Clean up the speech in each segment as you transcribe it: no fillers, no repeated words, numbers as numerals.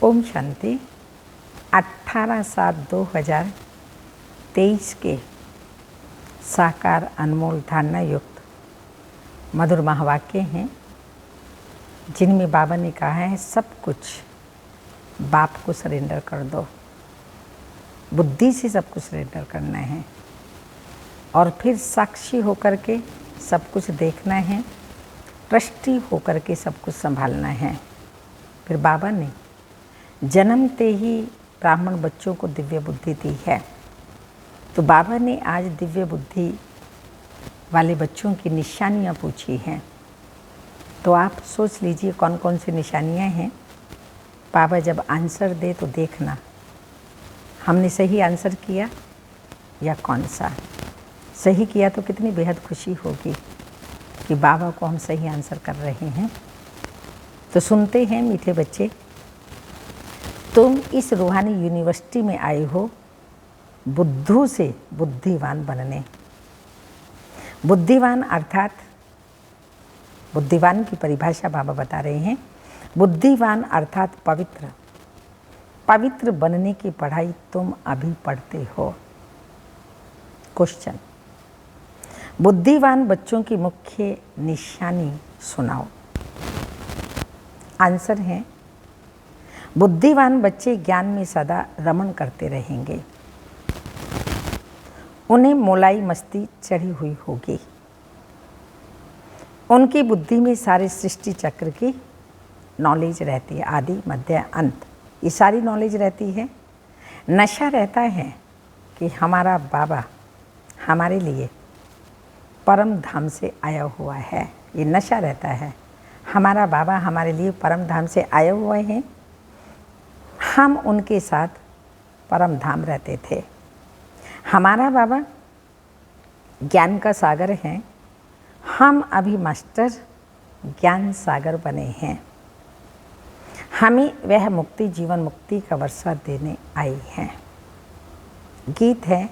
ओम शांति। 18/7/2023 के साकार अनमोल धारणा युक्त मधुर महावाक्य हैं, जिनमें बाबा ने कहा है सब कुछ बाप को सरेंडर कर दो। बुद्धि से सब कुछ सरेंडर करना है और फिर साक्षी होकर के सब कुछ देखना है, ट्रस्टी होकर के सब कुछ संभालना है। फिर बाबा ने जन्मते ही ब्राह्मण बच्चों को दिव्य बुद्धि दी है, तो बाबा ने आज दिव्य बुद्धि वाले बच्चों की निशानियाँ पूछी हैं। तो आप सोच लीजिए कौन कौन सी निशानियाँ हैं। बाबा जब आंसर दे तो देखना हमने सही आंसर किया या कौन सा। सही किया तो कितनी बेहद खुशी होगी कि बाबा को हम सही आंसर कर रहे हैं। तो सुनते हैं मीठे बच्चे, तुम इस रूहानी यूनिवर्सिटी में आए हो बुद्धू से बुद्धिवान बनने। बुद्धिवान अर्थात बुद्धिवान की परिभाषा बाबा बता रहे हैं। बुद्धिवान अर्थात पवित्र। पवित्र बनने की पढ़ाई तुम अभी पढ़ते हो। क्वेश्चन, बुद्धिवान बच्चों की मुख्य निशानी सुनाओ। आंसर है, बुद्धिवान बच्चे ज्ञान में सदा रमण करते रहेंगे। उन्हें मोलाई मस्ती चढ़ी हुई होगी। उनकी बुद्धि में सारे सृष्टि चक्र की नॉलेज रहती है, आदि मध्य अंत, ये सारी नॉलेज रहती है। नशा रहता है कि हमारा बाबा हमारे लिए परम धाम से आया हुआ है। ये नशा रहता है, हमारा बाबा हमारे लिए परम धाम से आए हुए हैं, हम उनके साथ परम धाम रहते थे। हमारा बाबा ज्ञान का सागर है, हम अभी मास्टर ज्ञान सागर बने हैं। हमें वह मुक्ति जीवन मुक्ति का वर्षा देने आई हैं। गीत है,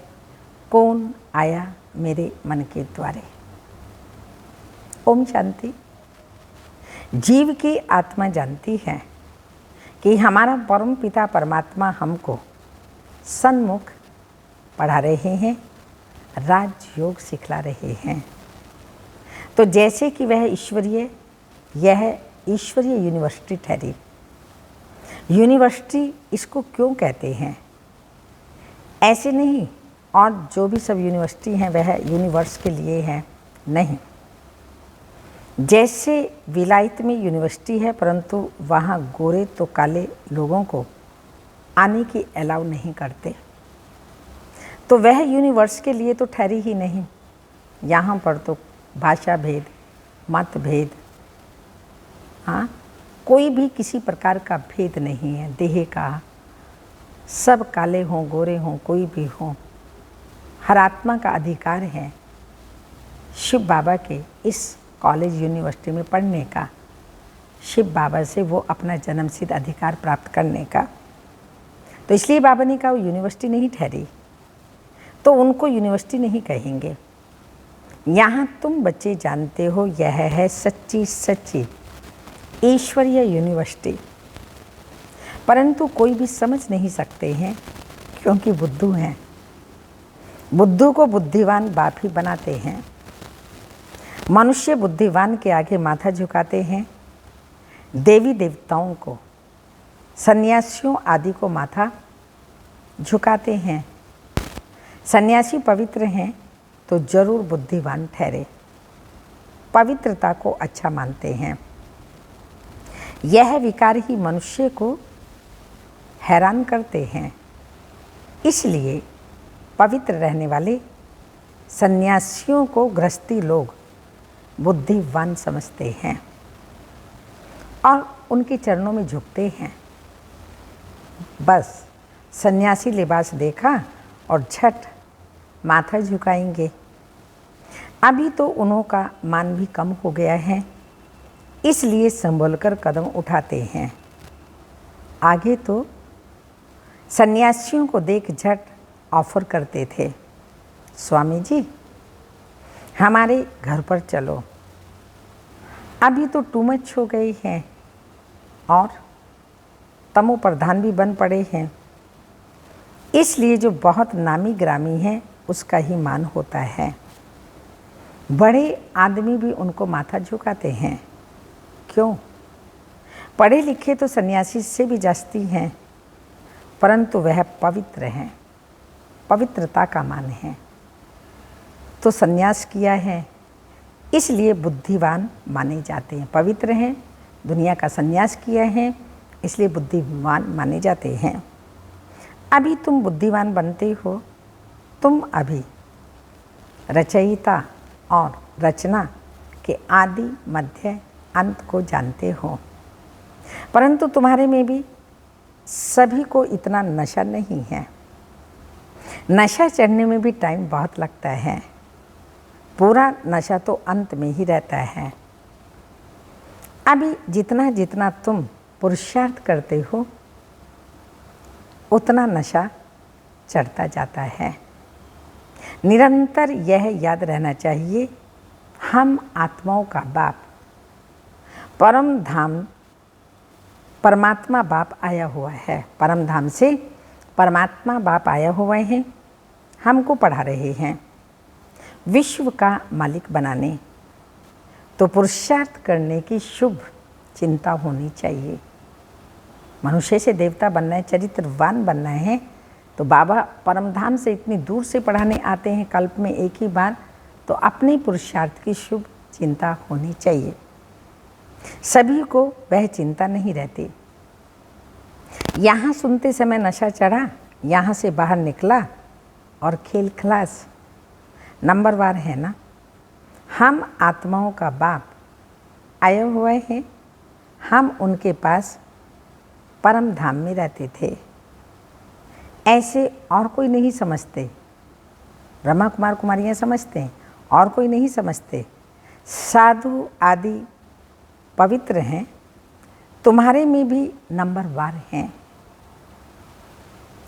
कौन आया मेरे मन के द्वारे। ओम शांति। जीव की आत्मा जानती है कि हमारा परम पिता परमात्मा हमको सन्मुख पढ़ा रहे हैं, राजयोग सिखला रहे हैं। तो जैसे कि वह ईश्वरीय, यह ईश्वरीय यूनिवर्सिटी ठहरी। यूनिवर्सिटी इसको क्यों कहते हैं? ऐसे नहीं, और जो भी सब यूनिवर्सिटी हैं वह यूनिवर्स के लिए हैं, नहीं। जैसे विलायत में यूनिवर्सिटी है, परंतु वहाँ गोरे तो काले लोगों को आने की अलाउ नहीं करते, तो वह यूनिवर्स के लिए तो ठहरी ही नहीं। यहाँ पर तो भाषा भेद, मत भेद, हाँ, कोई भी किसी प्रकार का भेद नहीं है। देह का सब काले हों गोरे हों कोई भी हों, हर आत्मा का अधिकार है शिव बाबा के इस कॉलेज यूनिवर्सिटी में पढ़ने का, शिव बाबा से वो अपना जन्मसिद्ध अधिकार प्राप्त करने का। तो इसलिए बाबा ने कहा वो यूनिवर्सिटी नहीं ठहरी, तो उनको यूनिवर्सिटी नहीं कहेंगे। यहाँ तुम बच्चे जानते हो यह है सच्ची सच्ची ईश्वरीय यूनिवर्सिटी, परंतु कोई भी समझ नहीं सकते हैं क्योंकि बुद्धू हैं। बुद्धू को बुद्धिवान बाप ही बनाते हैं। मनुष्य बुद्धिवान के आगे माथा झुकाते हैं। देवी देवताओं को, सन्यासियों आदि को माथा झुकाते हैं। सन्यासी पवित्र हैं तो जरूर बुद्धिवान ठहरे, पवित्रता को अच्छा मानते हैं। यह विकार ही मनुष्य को हैरान करते हैं। इसलिए पवित्र रहने वाले सन्यासियों को गृहस्थी लोग बुद्धिवान समझते हैं और उनके चरणों में झुकते हैं। बस सन्यासी लिबास देखा और झट माथा झुकाएंगे। अभी तो उन्हों का मान भी कम हो गया है, इसलिए संभल कर कदम उठाते हैं। आगे तो सन्यासियों को देख झट ऑफर करते थे, स्वामी जी हमारे घर पर चलो, अभी तो टू मच हो गई हैं और तमो प्रधान भी बन पड़े हैं। इसलिए जो बहुत नामी ग्रामी है उसका ही मान होता है। बड़े आदमी भी उनको माथा झुकाते हैं। क्यों? पढ़े लिखे तो सन्यासी से भी जास्ती हैं, परंतु वह पवित्र हैं, पवित्रता का मान है। तो सन्यास किया है इसलिए बुद्धिवान माने जाते हैं। पवित्र हैं, दुनिया का सन्यास किया है इसलिए बुद्धिमान माने जाते हैं। अभी तुम बुद्धिमान बनते हो, तुम अभी रचयिता और रचना के आदि मध्य अंत को जानते हो, परंतु तुम्हारे में भी सभी को इतना नशा नहीं है। नशा चढ़ने में भी टाइम बहुत लगता है। पूरा नशा तो अंत में ही रहता है। अभी जितना जितना तुम पुरुषार्थ करते हो उतना नशा चढ़ता जाता है। निरंतर यह याद रहना चाहिए, हम आत्माओं का बाप परम धाम परमात्मा बाप आया हुआ है। परम धाम से परमात्मा बाप आया हुआ है, हमको पढ़ा रहे हैं विश्व का मालिक बनाने। तो पुरुषार्थ करने की शुभ चिंता होनी चाहिए। मनुष्य से देवता बनना है, चरित्रवान बनना है, तो बाबा परमधाम से इतनी दूर से पढ़ाने आते हैं कल्प में एक ही बार, तो अपने पुरुषार्थ की शुभ चिंता होनी चाहिए। सभी को वह चिंता नहीं रहती। यहाँ सुनते समय नशा चढ़ा, यहाँ से बाहर निकला और खेल खलास, नंबर वार है ना। हम आत्माओं का बाप आए हुए हैं, हम उनके पास परम धाम में रहते थे। ऐसे और कोई नहीं समझते। ब्रह्मा कुमार कुमारियाँ समझते हैं, और कोई नहीं समझते। साधु आदि पवित्र हैं, तुम्हारे में भी नंबर वार हैं।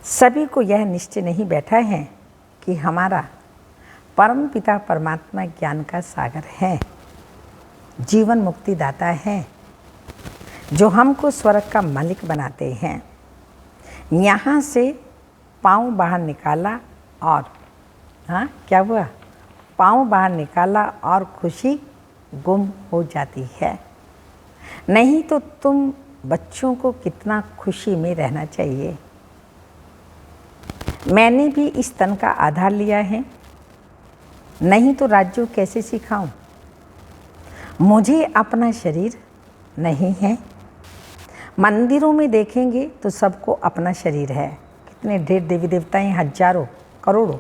सभी को यह निश्चय नहीं बैठा है कि हमारा परम पिता परमात्मा ज्ञान का सागर है, जीवन मुक्ति दाता है, जो हमको स्वर्ग का मालिक बनाते हैं। यहाँ से पाँव बाहर निकाला और क्या हुआ? पाँव बाहर निकाला और खुशी गुम हो जाती है। नहीं तो तुम बच्चों को कितना खुशी में रहना चाहिए। मैंने भी इस तन का आधार लिया है, नहीं तो राज्यों कैसे सिखाऊं? मुझे अपना शरीर नहीं है। मंदिरों में देखेंगे तो सबको अपना शरीर है। कितने ढेर देवी देवताएं, हजारों करोड़ों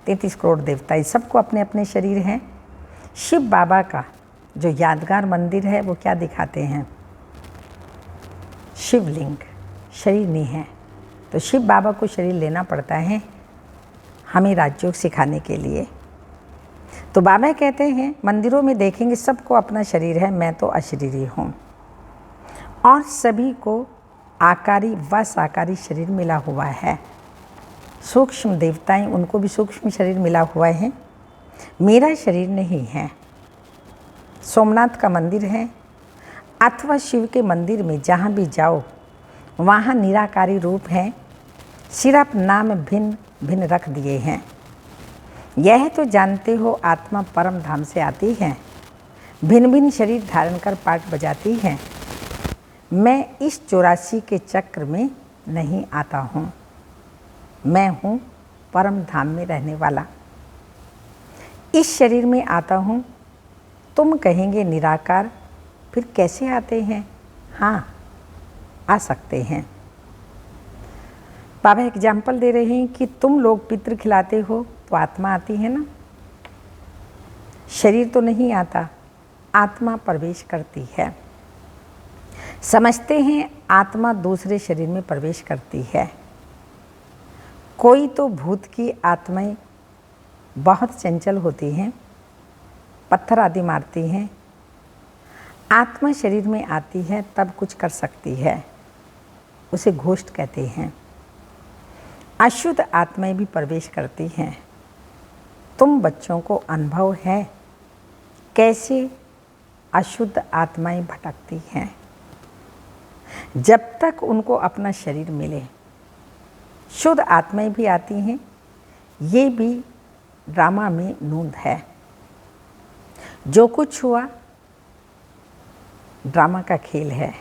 33 करोड़ देवताएं, सबको अपने अपने शरीर हैं। शिव बाबा का जो यादगार मंदिर है वो क्या दिखाते हैं? शिवलिंग, शरीर नहीं है। तो शिव बाबा को शरीर लेना पड़ता है हमें राज्यों सिखाने के लिए। तो बाबा कहते हैं मंदिरों में देखेंगे सबको अपना शरीर है, मैं तो अशरीरी हूँ। और सभी को आकारी व साकारी शरीर मिला हुआ है। सूक्ष्म देवताएं, उनको भी सूक्ष्म शरीर मिला हुआ है, मेरा शरीर नहीं है। सोमनाथ का मंदिर है अथवा शिव के मंदिर में जहाँ भी जाओ वहाँ निराकारी रूप है, सिर्फ नाम भिन्न भिन्न रख दिए हैं। यह तो जानते हो आत्मा परम धाम से आती है, भिन्न भिन्न शरीर धारण कर पाठ बजाती है। मैं इस 84 के चक्र में नहीं आता हूँ, मैं हूँ परम धाम में रहने वाला। इस शरीर में आता हूँ। तुम कहेंगे निराकार, फिर कैसे आते हैं? हाँ, आ सकते हैं। बाबा एग्जाम्पल दे रहे हैं कि तुम लोग पितृ खिलाते हो तो आत्मा आती है ना, शरीर तो नहीं आता, आत्मा प्रवेश करती है। समझते हैं आत्मा दूसरे शरीर में प्रवेश करती है। कोई तो भूत की आत्माएं बहुत चंचल होती हैं, पत्थर आदि मारती हैं। आत्मा शरीर में आती है तब कुछ कर सकती है, उसे घोष्ट कहते हैं। अशुद्ध आत्माएं भी प्रवेश करती हैं। तुम बच्चों को अनुभव है कैसे अशुद्ध आत्माएं भटकती हैं। जब तक उनको अपना शरीर मिले। शुद्ध आत्माएं भी आती हैं, ये भी ड्रामा में नूंद है। जो कुछ हुआ ड्रामा का खेल है।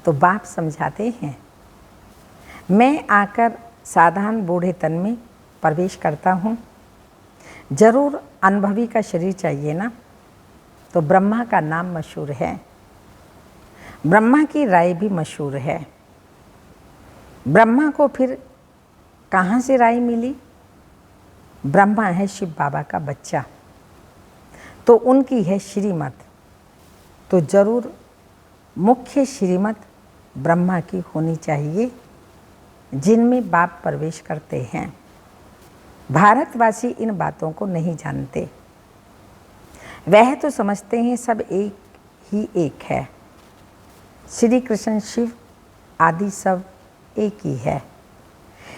तो बाप समझाते हैं, मैं आकर साधारण बूढ़े तन में प्रवेश करता हूँ। जरूर अनुभवी का शरीर चाहिए ना। तो ब्रह्मा का नाम मशहूर है, ब्रह्मा की राय भी मशहूर है। ब्रह्मा को फिर कहाँ से राय मिली? ब्रह्मा है शिव बाबा का बच्चा, तो उनकी है श्रीमत। तो जरूर मुख्य श्रीमत ब्रह्मा की होनी चाहिए, जिनमें बाप प्रवेश करते हैं। भारतवासी इन बातों को नहीं जानते। वह तो समझते हैं सब एक ही एक है। श्री कृष्ण शिव आदि सब एक ही है।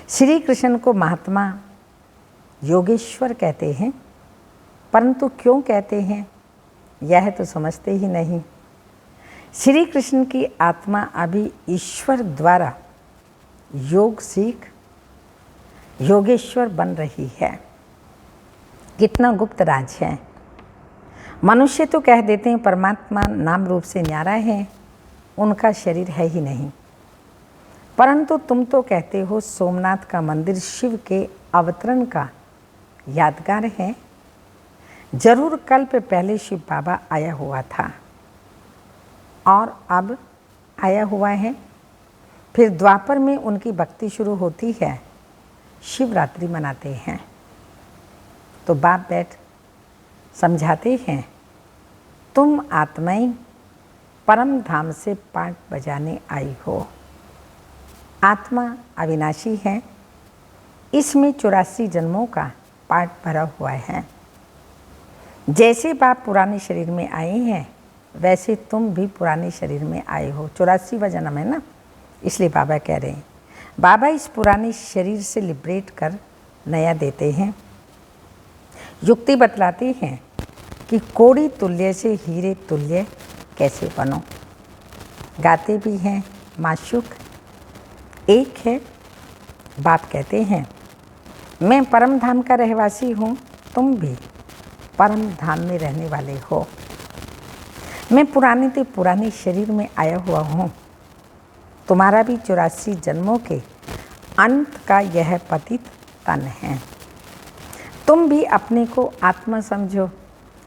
श्री कृष्ण को महात्मा योगेश्वर कहते हैं, परंतु क्यों कहते हैं यह तो समझते ही नहीं। श्री कृष्ण की आत्मा अभी ईश्वर द्वारा योग सीख योगेश्वर बन रही है। कितना गुप्त राज है। मनुष्य तो कह देते हैं परमात्मा नाम रूप से न्यारा है, उनका शरीर है ही नहीं। परंतु तुम तो कहते हो सोमनाथ का मंदिर शिव के अवतरण का यादगार है। जरूर कल्प पहले शिव बाबा आया हुआ था और अब आया हुआ है। फिर द्वापर में उनकी भक्ति शुरू होती है, शिवरात्रि मनाते हैं। तो बाप बैठ समझाते हैं, तुम आत्माएं परम धाम से पाठ बजाने आई हो। आत्मा अविनाशी है, इसमें 84 जन्मों का पाठ भरा हुआ है। जैसे बाप पुराने शरीर में आए हैं, वैसे तुम भी पुराने शरीर में आए हो। 84वां जन्म है ना, इसलिए बाबा कह रहे हैं। बाबा इस पुराने शरीर से लिबरेट कर नया देते हैं। युक्ति बतलाते हैं कि कोड़ी तुल्य से हीरे तुल्य कैसे बनो। गाते भी हैं माशूक एक है। बाप कहते हैं, मैं परम धाम का रहवासी हूँ, तुम भी परम धाम में रहने वाले हो। मैं पुराने से पुराने शरीर में आया हुआ हूँ। तुम्हारा भी 84 जन्मों के अंत का यह पतित तन है। तुम भी अपने को आत्मा समझो।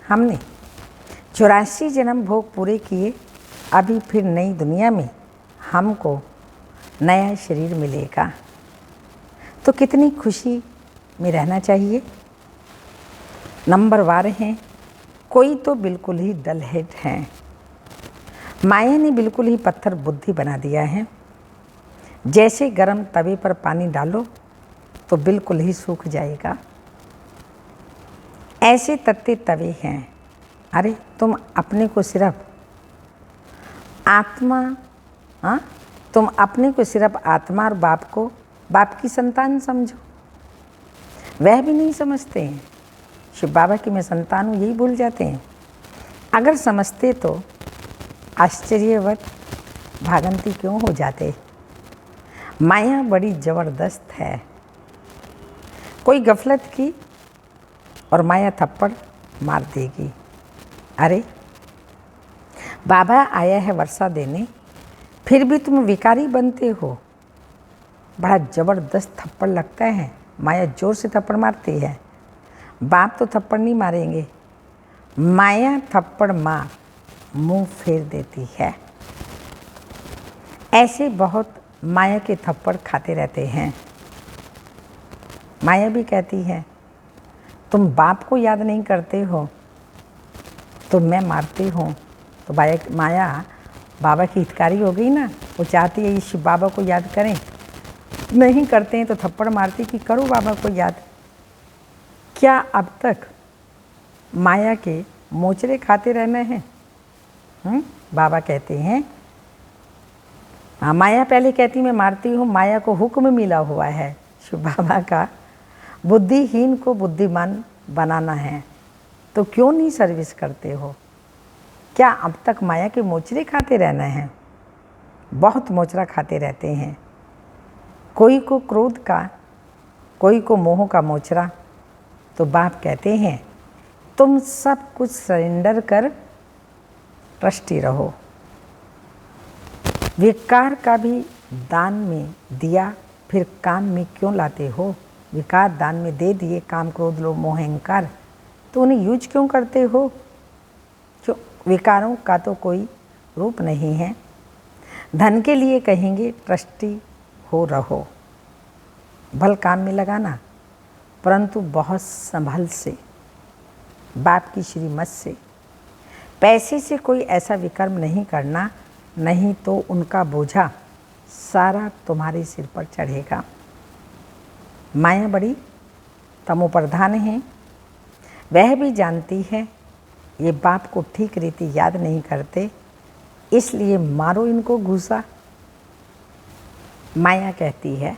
हमने 84 जन्म भोग पूरे किए, अभी फिर नई दुनिया में हमको नया शरीर मिलेगा। तो कितनी खुशी में रहना चाहिए। नंबरवार हैं, कोई तो बिल्कुल ही डल हेड हैं। माया ने बिल्कुल ही पत्थर बुद्धि बना दिया है। जैसे गर्म तवे पर पानी डालो तो बिल्कुल ही सूख जाएगा, ऐसे तत्ते तवे हैं। अरे तुम अपने को सिर्फ आत्मा, तुम अपने को सिर्फ आत्मा और बाप को बाप की संतान समझो। वह भी नहीं समझते हैं शिव बाबा की मैं संतान हूँ, यही भूल जाते हैं। अगर समझते तो आश्चर्यवत भागंती क्यों हो जाते। माया बड़ी ज़बरदस्त है। कोई गफलत की और माया थप्पड़ मार देगी। अरे बाबा आया है वर्षा देने, फिर भी तुम विकारी बनते हो। बड़ा ज़बरदस्त थप्पड़ लगता है। माया जोर से थप्पड़ मारती है, बाप तो थप्पड़ नहीं मारेंगे। माया थप्पड़ मार मुंह फेर देती है। ऐसे बहुत माया के थप्पड़ खाते रहते हैं। माया भी कहती है तुम बाप को याद नहीं करते हो तो मैं मारती हूँ। तो माया बाबा की हितकारी हो गई ना। वो चाहती है शिव बाबा को याद करें, नहीं करते हैं तो थप्पड़ मारती कि करो बाबा को याद। क्या अब तक माया के मोचरे खाते रहना है? बाबा कहते हैं, हाँ माया पहले कहती मैं मारती हूँ, माया को हुक्म मिला हुआ है शिव बाबा का बुद्धिहीन को बुद्धिमान बनाना है। तो क्यों नहीं सर्विस करते हो? क्या अब तक माया के मोचरे खाते रहना है? बहुत मोचरा खाते रहते हैं। कोई को क्रोध का, कोई को मोह का मोचरा। तो बाप कहते हैं तुम सब कुछ सरेंडर कर ट्रस्टी रहो। विकार का भी दान में दिया, फिर काम में क्यों लाते हो? विकार दान में दे दिए, काम क्रोध लोभ मोह अहंकार, तो उन्हें यूज क्यों करते हो? क्यों? विकारों का तो कोई रूप नहीं है। धन के लिए कहेंगे ट्रस्टी हो रहो, भल काम में लगाना, परंतु बहुत संभल से, बाप की श्रीमत से। पैसे से कोई ऐसा विकर्म नहीं करना, नहीं तो उनका बोझा सारा तुम्हारे सिर पर चढ़ेगा। माया बड़ी तमोप्रधान है, वह भी जानती है ये बाप को ठीक रीति याद नहीं करते, इसलिए मारो इनको घूसा। माया कहती है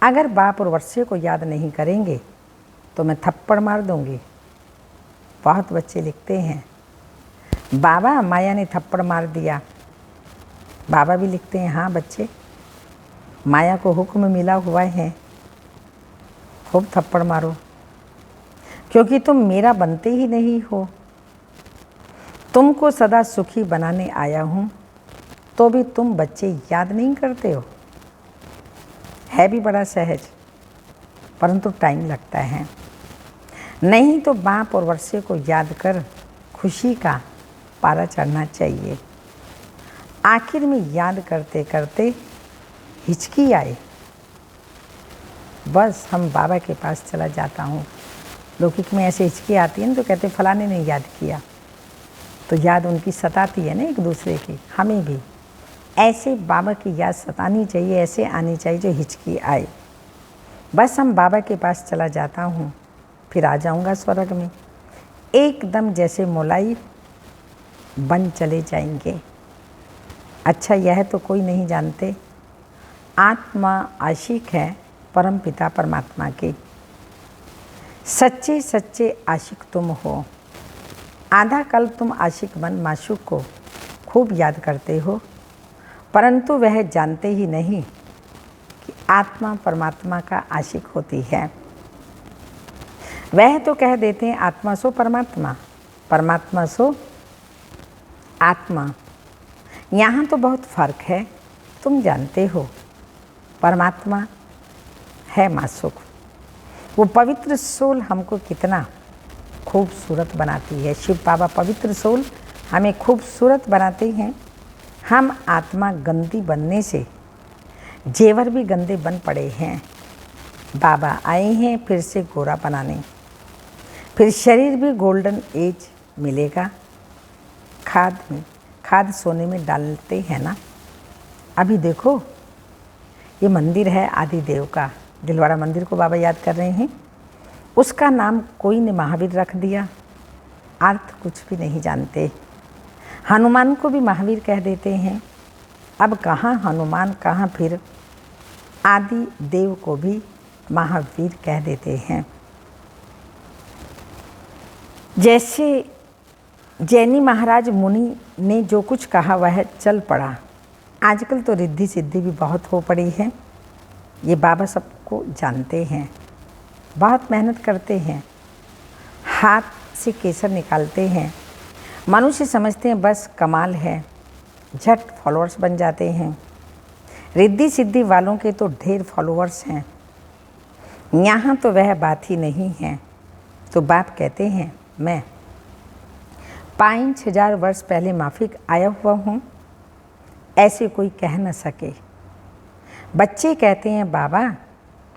अगर बाप और वर्षे को याद नहीं करेंगे तो मैं थप्पड़ मार दूंगी। बहुत बच्चे लिखते हैं बाबा माया ने थप्पड़ मार दिया। बाबा भी लिखते हैं हाँ बच्चे, माया को हुक्म मिला हुआ है खूब थप्पड़ मारो, क्योंकि तुम मेरा बनते ही नहीं हो। तुमको सदा सुखी बनाने आया हूँ, तो भी तुम बच्चे याद नहीं करते हो। है भी बड़ा सहज, परंतु टाइम लगता है। नहीं तो बाप और वर्षे को याद कर खुशी का पारा चढ़ना चाहिए। आखिर में याद करते करते हिचकी आए, बस हम बाबा के पास चला जाता हूँ। लौकिक में ऐसे हिचकी आती है ना, तो कहते फलाने ने याद किया, तो याद उनकी सताती है ना एक दूसरे की। हमें भी ऐसे बाबा की याद सतानी चाहिए, ऐसे आनी चाहिए जो हिचकी आए। बस हम बाबा के पास चला जाता हूँ, फिर आ जाऊँगा स्वर्ग में, एकदम जैसे मोलाई बन चले जाएंगे। अच्छा यह तो कोई नहीं जानते, आत्मा आशिक है परम पिता परमात्मा की। सच्चे सच्चे आशिक तुम हो। आधा कल तुम आशिक बन माशूक को खूब याद करते हो, परंतु वह जानते ही नहीं कि आत्मा परमात्मा का आशिक होती है। वह तो कह देते हैं आत्मा सो परमात्मा, परमात्मा सो आत्मा। यहाँ तो बहुत फर्क है, तुम जानते हो। परमात्मा है मासूक, वो पवित्र सोल हमको कितना खूबसूरत बनाती है। शिव बाबा पवित्र सोल हमें खूबसूरत बनाते हैं। हम आत्मा गंदी बनने से जेवर भी गंदे बन पड़े हैं। बाबा आए हैं फिर से गोरा बनाने, फिर शरीर भी गोल्डन एज मिलेगा। खाद सोने में डालते हैं ना। अभी देखो ये मंदिर है आदिदेव का, दिलवाड़ा मंदिर को बाबा याद कर रहे हैं। उसका नाम कोई ने महावीर रख दिया, अर्थ कुछ भी नहीं जानते। हनुमान को भी महावीर कह देते हैं। अब कहाँ हनुमान, कहाँ फिर आदि देव को भी महावीर कह देते हैं। जैसे जैनी महाराज मुनि ने जो कुछ कहा वह चल पड़ा। आजकल तो रिद्धि सिद्धि भी बहुत हो पड़ी है, ये बाबा सबको जानते हैं। बहुत मेहनत करते हैं, हाथ से केसर निकालते हैं। मनुष्य समझते हैं बस कमाल है, झट फॉलोअर्स बन जाते हैं। रिद्धि सिद्धि वालों के तो ढेर फॉलोअर्स हैं। यहाँ तो वह बात ही नहीं है। तो बाप कहते हैं मैं 5000 वर्ष पहले माफिक आया हुआ हूँ, ऐसे कोई कह न सके। बच्चे कहते हैं बाबा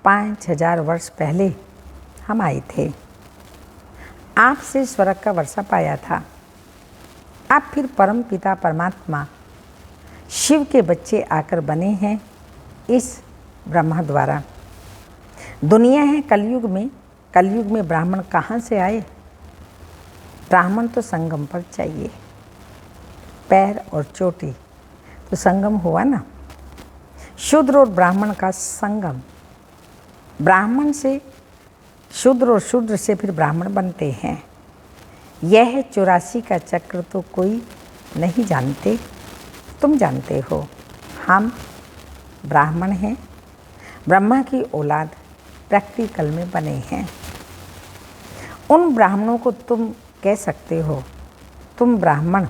5000 वर्ष पहले हम आए थे, आपसे स्वर्ग का वर्षा पाया था। आप फिर परम पिता परमात्मा शिव के बच्चे आकर बने हैं इस ब्रह्मा द्वारा। दुनिया है कलयुग में, कलयुग में ब्राह्मण कहाँ से आए? ब्राह्मण तो संगम पर चाहिए, पैर और चोटी तो संगम हुआ ना। शूद्र और ब्राह्मण का संगम, ब्राह्मण से शूद्र और शूद्र से फिर ब्राह्मण बनते हैं। यह 84 का चक्र तो कोई नहीं जानते, तुम जानते हो। हम ब्राह्मण हैं, ब्रह्मा की औलाद प्रैक्टिकल में बने हैं। उन ब्राह्मणों को तुम कह सकते हो, तुम ब्राह्मण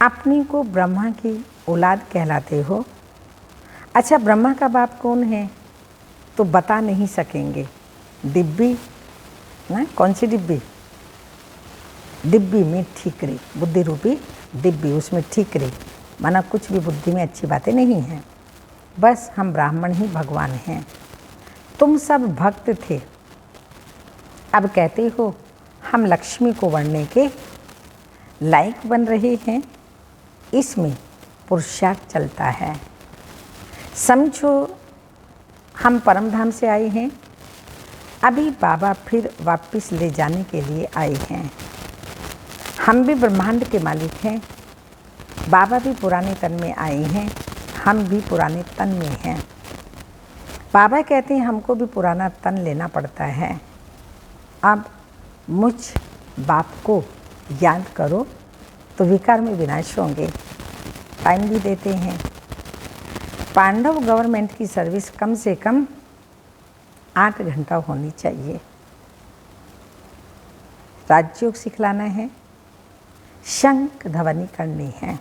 अपनी को ब्रह्मा की औलाद कहलाते हो। अच्छा, ब्रह्मा का बाप कौन है तो बता नहीं सकेंगे। डिब्बी ना, कौन सी डिब्बी? डिब्बी में ठीकरी, बुद्धि रूपी डिब्बी, उसमें ठीकरी, माना कुछ भी बुद्धि में अच्छी बातें नहीं हैं। बस हम ब्राह्मण ही भगवान हैं। तुम सब भक्त थे, अब कहते हो हम लक्ष्मी को वरने के लायक बन रहे हैं। इसमें पुरुषार्थ चलता है। समझो हम परमधाम से आए हैं, अभी बाबा फिर वापस ले जाने के लिए आए हैं। हम भी ब्रह्मांड के मालिक हैं, बाबा भी पुराने तन में आए हैं, हम भी पुराने तन में हैं। बाबा कहते हैं हमको भी पुराना तन लेना पड़ता है। अब मुझ बाप को याद करो तो विकार में विनाश होंगे। टाइम भी देते हैं। पांडव गवर्नमेंट की सर्विस कम से कम 8 घंटा होनी चाहिए। राजयोग सिखलाना है, शंख ध्वनि करनी है।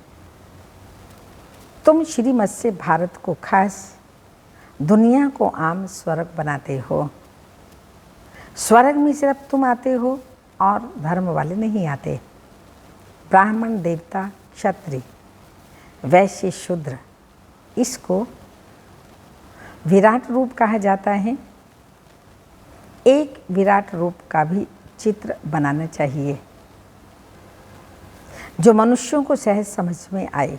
तुम श्रीमत से भारत को खास, दुनिया को आम स्वर्ग बनाते हो। स्वर्ग में सिर्फ तुम आते हो और धर्म वाले नहीं आते। ब्राह्मण, देवता, क्षत्रिय, वैश्य, शूद्र, इसको विराट रूप कहा जाता है। एक विराट रूप का भी चित्र बनाना चाहिए जो मनुष्यों को सहज समझ में आए।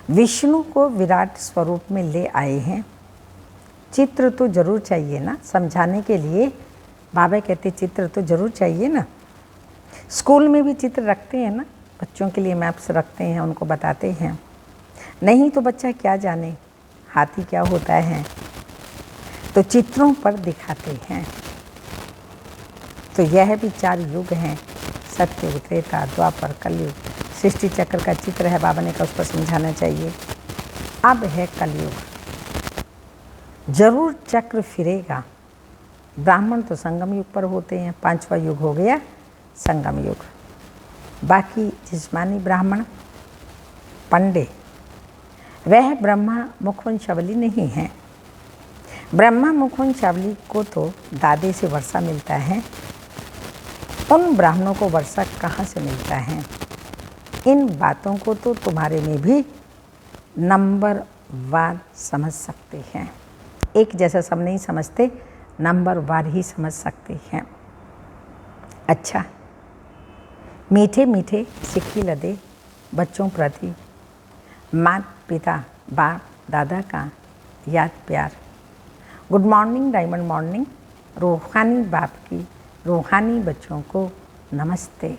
विष्णु को विराट स्वरूप में ले आए हैं। चित्र तो जरूर चाहिए ना समझाने के लिए। बाबा कहते चित्र तो जरूर चाहिए ना। स्कूल में भी चित्र रखते हैं ना, बच्चों के लिए मैप्स रखते हैं, उनको बताते हैं। नहीं तो बच्चा क्या जाने हाथी क्या होता है, तो चित्रों पर दिखाते हैं। तो यह भी 4 युग हैं, सत्य, त्रेता, द्वापर, कलयुग। सृष्टि चक्र का चित्र है, बाबा ने कहा उस पर समझाना चाहिए। अब है कलयुग, जरूर चक्र फिरेगा। ब्राह्मण तो संगम युग पर होते हैं, 5वां युग हो गया संगम युग। बाकी जिस्मानी ब्राह्मण, पंडे, वह ब्रह्मा मुखवंशावली नहीं है। ब्रह्मा मुखवंशावली को तो दादे से वर्षा मिलता है, उन ब्राह्मणों को वर्षा कहाँ से मिलता है? इन बातों को तो तुम्हारे में भी नंबरवार समझ सकते हैं। एक जैसा सब नहीं समझते, नंबरवार ही समझ सकते हैं। अच्छा, मीठे मीठे सिक्की लदे बच्चों प्रति माता पिता बाप दादा का याद प्यार। Good morning, diamond morning. रूहानी बाप की रूहानी बच्चों को नमस्ते।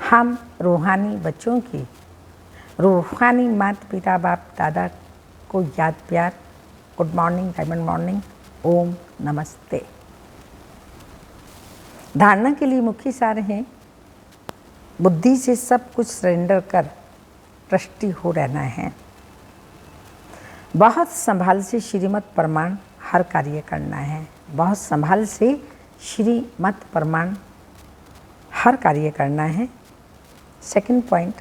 हम रूहानी बच्चों की रूहानी माता पिता बाप दादा को याद प्यार। गुड मॉर्निंग, डायमंड मॉर्निंग, ओम नमस्ते। धारणा के लिए मुख्य सार है, बुद्धि से सब कुछ सरेंडर कर ट्रस्टी हो रहना है। बहुत संभाल से श्रीमत प्रमाण हर कार्य करना है। बहुत संभाल से श्रीमत प्रमाण हर कार्य करना है। सेकंड पॉइंट,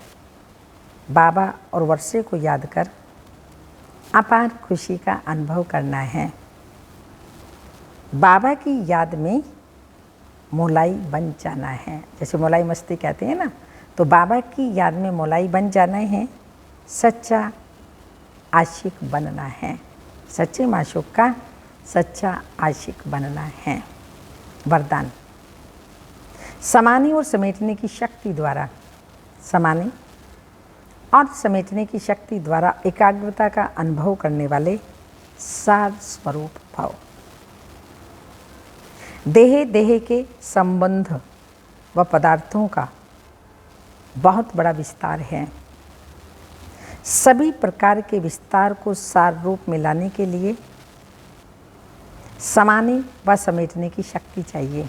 बाबा और वर्षे को याद कर अपार खुशी का अनुभव करना है। बाबा की याद में मोलाई बन जाना है। जैसे मोलाई मस्ती कहते हैं ना, तो बाबा की याद में मोलाई बन जाना है। सच्चा आशिक बनना है। सच्चे माशूक का सच्चा आशिक बनना है। वरदान, समाने और समेटने की शक्ति द्वारा, समाने और समेटने की शक्ति द्वारा एकाग्रता का अनुभव करने वाले सार स्वरूप भाव। देह देह के संबंध व पदार्थों का बहुत बड़ा विस्तार है। सभी प्रकार के विस्तार को सार रूप में लाने के लिए समाने व समेटने की शक्ति चाहिए।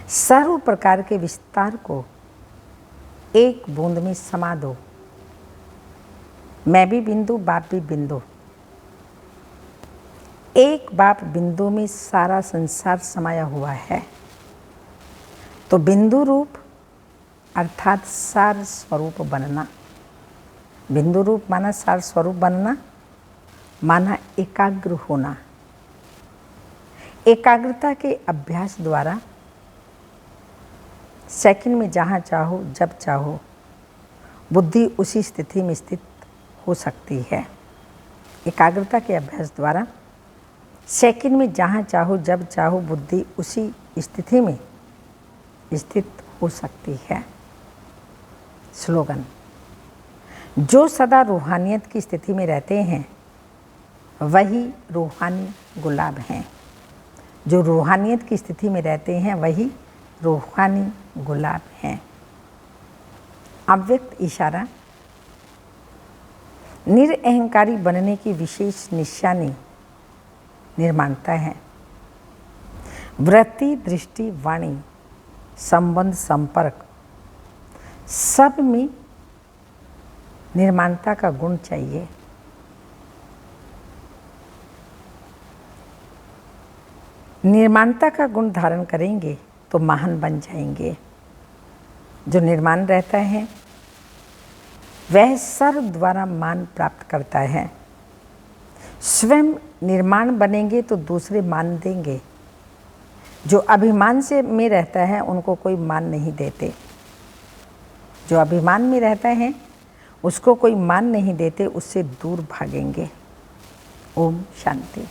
सर्व प्रकार के विस्तार को एक बूंद में समा दो। मैं भी बिंदु, बाप भी बिंदु। एक बाप बिंदु में सारा संसार समाया हुआ है। तो बिंदु रूप अर्थात सार स्वरूप बनना। बिंदु रूप माना सार स्वरूप बनना, माना एकाग्र होना। एकाग्रता के अभ्यास द्वारा सेकंड में जहाँ चाहो जब चाहो बुद्धि उसी स्थिति में स्थित हो सकती है। एकाग्रता के अभ्यास द्वारा सेकंड में जहाँ चाहो जब चाहो बुद्धि उसी स्थिति में स्थित हो सकती है। स्लोगन: जो सदा रूहानियत की स्थिति में रहते हैं वही रूहानी गुलाब हैं। जो रूहानियत की स्थिति में रहते हैं वही रूहानी गुलाब हैं। अव्यक्त इशारा: निरअहंकारी बनने की विशेष निशानी निर्माणता है। वृत्ति, दृष्टि, वाणी, संबंध, संपर्क सब में निर्माणता का गुण चाहिए। निर्माणता का गुण धारण करेंगे तो महान बन जाएंगे। जो निर्माण रहता है वह सर्व द्वारा मान प्राप्त करता है। स्वयं निर्माण बनेंगे तो दूसरे मान देंगे। जो अभिमान से में रहता है उनको कोई मान नहीं देते। जो अभिमान में रहता है उसको कोई मान नहीं देते, उससे दूर भागेंगे। ओम शांति।